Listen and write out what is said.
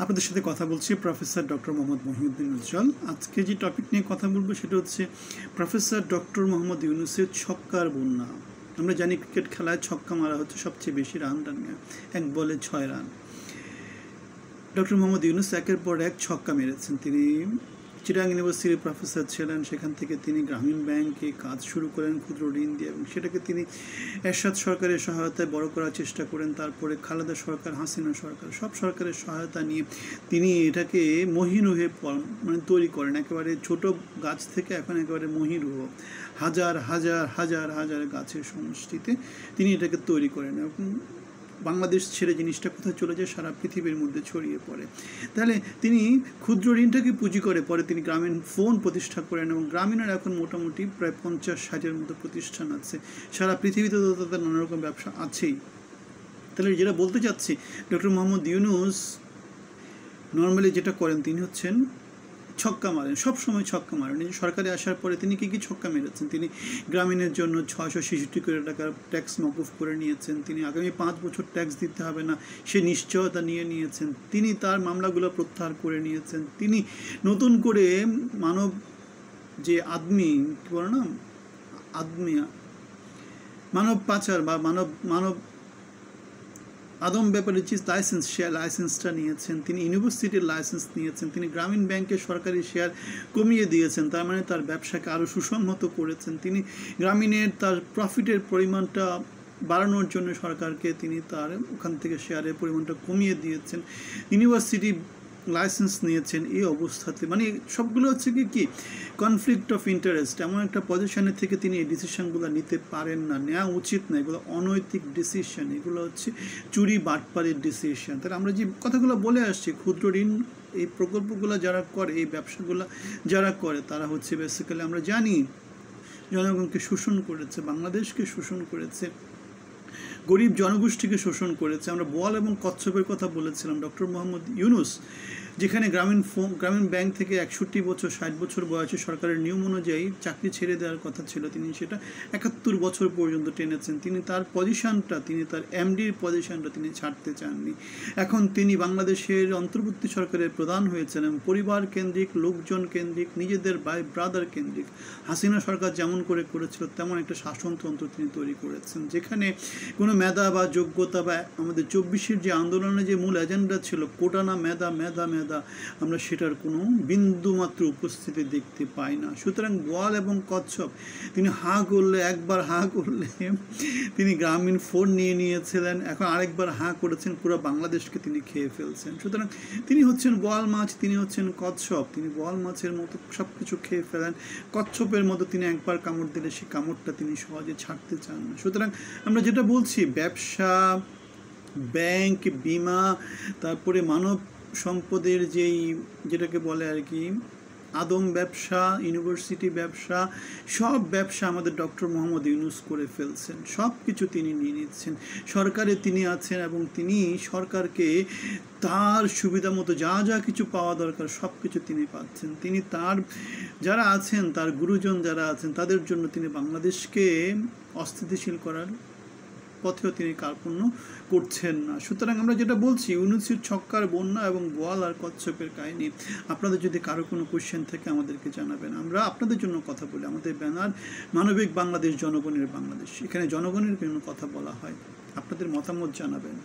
আপনাদের সাথে কথা বলছি প্রফেসর ডক্টর মোহাম্মদ মহিউদ্দিন উজ্জ্বল। আজকে যে টপিক নিয়ে কথা বলবো সেটা হচ্ছে প্রফেসর ডক্টর মোহাম্মদ ইউনূসের ছক্কার বন্যা। আমরা জানি ক্রিকেট খেলায় ছক্কা মারা হচ্ছে সবচেয়ে বেশি রান টানিয়ে, 1 বলে 6 রান। ডক্টর মোহাম্মদ ইউনূস একের পর এক ছক্কা মেরেছেন। তিনি চিটাগাং ইউনিভার্সিটির প্রফেসর ছিলেন, সেখান থেকে তিনি গ্রামীণ ব্যাংকে কাজ শুরু করেন ক্ষুদ্র ঋণ দিয়ে, এবং সেটাকে তিনি এরশাদ সরকারের সহায়তায় বড় করার চেষ্টা করেন। তারপরে খালেদা সরকার, হাসিনা সরকার, সব সরকারের সহায়তা নিয়ে তিনি এটাকে মহিরুহে তৈরি করেন। একেবারে ছোট গাছ থেকে এখন একেবারে মহিরুহ, হাজার হাজার হাজার হাজার গাছের সমষ্টিতে তিনি এটাকে তৈরি করেন, এবং বাংলাদেশ ছেড়ে জিনিসটা কোথায় চলে যায়, সারা পৃথিবীর মধ্যে ছড়িয়ে পড়ে। তাহলে তিনি ক্ষুদ্র ঋণটাকে পুঁজি করে পরে তিনি গ্রামীণ ফোন প্রতিষ্ঠা করেন, এবং গ্রামীণের এখন মোটামুটি প্রায় 50-60-এর মতো প্রতিষ্ঠান আছে। সারা পৃথিবীতে তো তাদের নানা রকম ব্যবসা আছেই। তাহলে যেটা বলতে চাচ্ছি, ডক্টর মোহাম্মদ ইউনূস নর্মালি যেটা করেন তিনি হচ্ছেন ছক্কা মারেন, সবসময় ছক্কা মারেন। এই সরকারে আসার পরে তিনি কী ছক্কা মেরেছেন, তিনি গ্রামীণের জন্য 666 কোটি টাকার ট্যাক্স মওকুফ করে নিয়েছেন। তিনি আগামী 5 বছর ট্যাক্স দিতে হবে না সে নিশ্চয়তা নিয়েছেন। তিনি তার মামলাগুলো প্রত্যাহার করে নিয়েছেন। তিনি নতুন করে মানব যে আদমি কী বলে না, মানব পাচার বা মানব আদম ব্যাপারে যে লাইসেন্স, শেয়ার লাইসেন্সটা নিয়েছেন। তিনি ইউনিভার্সিটির লাইসেন্স নিয়েছেন। তিনি গ্রামীণ ব্যাংকের সরকারি শেয়ার কমিয়ে দিয়েছেন, তার মানে তার ব্যবসাকে আরও সুসংহত করেছেন। তিনি গ্রামীণের তার প্রফিটের পরিমাণটা বাড়ানোর জন্য সরকারকে তিনি তার ওখান থেকে শেয়ারের পরিমাণটা কমিয়ে দিয়েছেন। ইউনিভার্সিটি লাইসেন্স নিয়েছেন। এই অবস্থাতে মানে সবগুলো হচ্ছে কি কনফ্লিক্ট অফ ইন্টারেস্ট, এমন একটা পজিশনে থেকে তিনি এই ডিসিশনগুলো নিতে পারেন না, নেওয়া উচিত না। এগুলো অনৈতিক ডিসিশন, এগুলো হচ্ছে চুরি বাটপাড়ির ডিসিশন। তাহলে আমরা যে কথাগুলো বলে আসছি, ক্ষুদ্র ঋণ এই প্রকল্পগুলো যারা করে, এই ব্যবসাগুলো যারা করে, তারা হচ্ছে বেসিক্যালি আমরা জানি জনগণকে শোষণ করেছে, বাংলাদেশকে শোষণ করেছে, গরিব জনগোষ্ঠীকে শোষণ করেছে। আমরা বোয়াল এবং কচ্ছপের কথা বলেছিলাম। ডক্টর মোহাম্মদ ইউনূস যেখানে গ্রামীণ ব্যাংক থেকে 61 বছর 60 বছর বয়সে সরকারের নিয়ম অনুযায়ী চাকরি ছেড়ে দেওয়ার কথা ছিল, তিনি সেটা 71 বছর পর্যন্ত টেনেছেন। তিনি তার পজিশনটা, তিনি তার এমডির পজিশনটা তিনি ছাড়তে চাননি। এখন তিনি বাংলাদেশের অন্তর্বর্তী সরকারের প্রধান হয়েছেন, এবং পরিবার কেন্দ্রিক, লোকজন কেন্দ্রিক, নিজেদের ভাই ব্রাদার কেন্দ্রিক হাসিনা সরকার যেমন করেছিল তেমন একটা শাসনতন্ত্র তিনি তৈরি করেছেন, যেখানে কোনো মেধা বা যোগ্যতা বা আমাদের 24-এর যে আন্দোলনের যে মূল এজেন্ডা ছিল কোটা না মেধা, আমরা সেটার কোনো বিন্দুমাত্র উপস্থিতি দেখতে পাই না। সুতরাং বোয়াল এবং কচ্ছপ তিনি একবার হাঁ করলে তিনি গ্রামীণ ফোন নিয়েছিলেন, এখন আরেকবার হাঁ করেছেন, পুরো বাংলাদেশকে তিনি খেয়ে ফেলছেন। সুতরাং তিনি হচ্ছেন বোয়াল মাছ, তিনি হচ্ছেন কচ্ছপ। তিনি বোয়াল মাছের মতো সব কিছু খেয়ে ফেলেন, কচ্ছপের মতো তিনি একবার কামড় দিলে সেই কামড়টা তিনি সহজে ছাড়তে চান না। সুতরাং আমরা যেটা বলছি, ব্যবসা, ব্যাংক, বিমা, তারপরে মানব সম্পদের যেটাকে বলে আর কি আদম ব্যবসা, ইউনিভার্সিটি ব্যবসা, সব ব্যবসা আমাদের ডক্টর মোহাম্মদ ইউনূস করে ফেলছেন। সব কিছু তিনি নিয়ে নিচ্ছেন। সরকারে তিনি আছেন, এবং তিনি সরকারকে তার সুবিধা মতো যা কিছু পাওয়া দরকার সব কিছু তিনি পাচ্ছেন। তিনি তার যারা আছেন, তার গুরুজন যারা আছেন, তাদের জন্য তিনি বাংলাদেশকে অস্থিতিশীল করার পথেও তিনি কার্পণ্য করছেন না। সুতরাং আমরা যেটা বলছি, ইউনূসের ছক্কার বন্যা এবং বোয়াল আর কচ্ছপের কাহিনী, আপনাদের যদি কারো কোনো কোয়েশ্চেন থাকে আমাদেরকে জানাবেন। আমরা আপনাদের জন্য কথা বলি। আমাদের ব্যানার মানবিক বাংলাদেশ, জনগণের বাংলাদেশ। এখানে জনগণের জন্য কথা বলা হয়। আপনাদের মতামত জানাবেন।